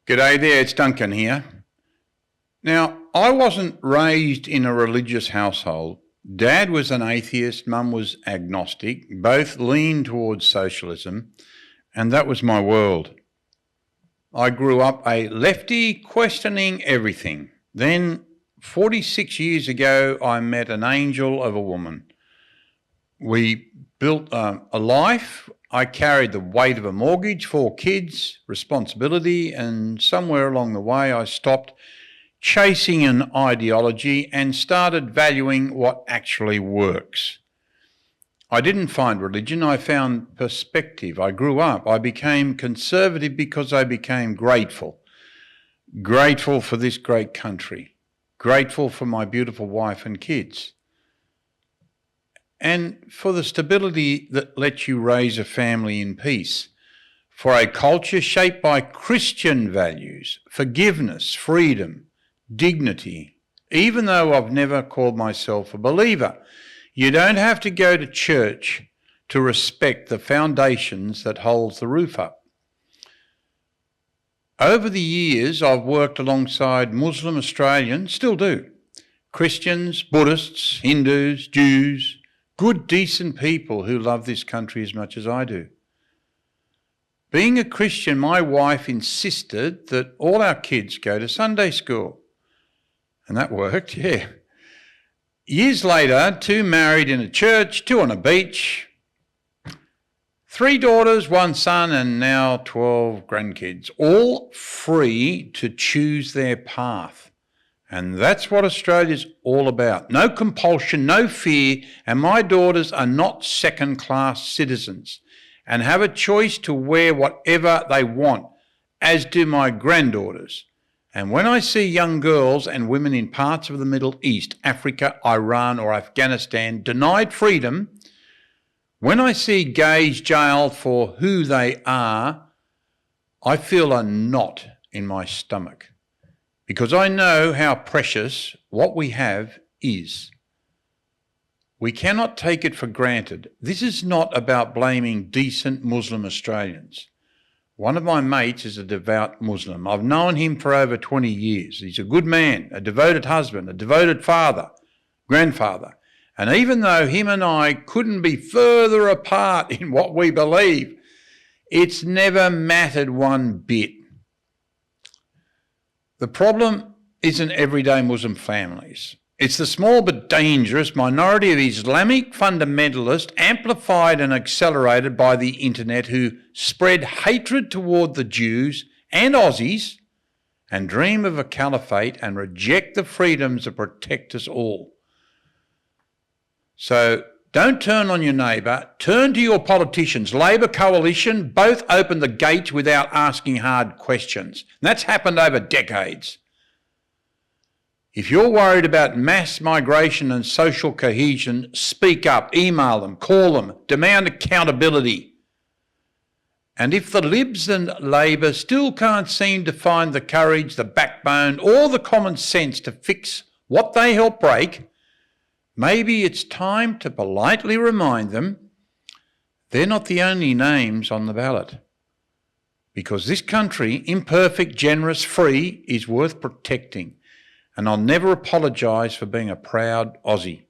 G'day there, it's Duncan here. Now, I wasn't raised in a religious household. Dad was an atheist, Mum was agnostic, both leaned towards socialism, and that was my world. I grew up a lefty, questioning everything. Then, 46 years ago, I met an angel of a woman. We built a life. I carried the weight of a mortgage, 4 kids, responsibility, and somewhere along the way I stopped chasing an ideology and started valuing what actually works. I didn't find religion, I found perspective. I grew up. I became conservative because I became grateful. Grateful for this great country. Grateful for my beautiful wife and kids. And for the stability that lets you raise a family in peace, for a culture shaped by Christian values, forgiveness, freedom, dignity. Even though I've never called myself a believer, you don't have to go to church to respect the foundations that holds the roof up. Over the years, I've worked alongside Muslim Australians, still do, Christians, Buddhists, Hindus, Jews, good, decent people who love this country as much as I do. Being a Christian, my wife insisted that all our kids go to Sunday school. And that worked, yeah. Years later, 2 married in a church, 2 on a beach, 3 daughters, 1 son, and now 12 grandkids, all free to choose their path. And that's what Australia's all about. No compulsion, no fear, and my daughters are not second-class citizens and have a choice to wear whatever they want, as do my granddaughters. And when I see young girls and women in parts of the Middle East, Africa, Iran or Afghanistan denied freedom, when I see gays jailed for who they are, I feel a knot in my stomach. Because I know how precious what we have is. We cannot take it for granted. This is not about blaming decent Muslim Australians. One of my mates is a devout Muslim. I've known him for over 20 years. He's a good man, a devoted husband, a devoted father, grandfather. And even though him and I couldn't be further apart in what we believe, it's never mattered one bit. The problem isn't everyday Muslim families. It's the small but dangerous minority of Islamic fundamentalists, amplified and accelerated by the internet, who spread hatred toward the Jews and Aussies and dream of a caliphate and reject the freedoms that protect us all. So don't turn on your neighbour, turn to your politicians. Labor coalition both opened the gates without asking hard questions. And that's happened over decades. If you're worried about mass migration and social cohesion, speak up, email them, call them, demand accountability. And if the Libs and Labor still can't seem to find the courage, the backbone or the common sense to fix what they help break, maybe it's time to politely remind them they're not the only names on the ballot. Because this country, imperfect, generous, free, is worth protecting. And I'll never apologise for being a proud Aussie.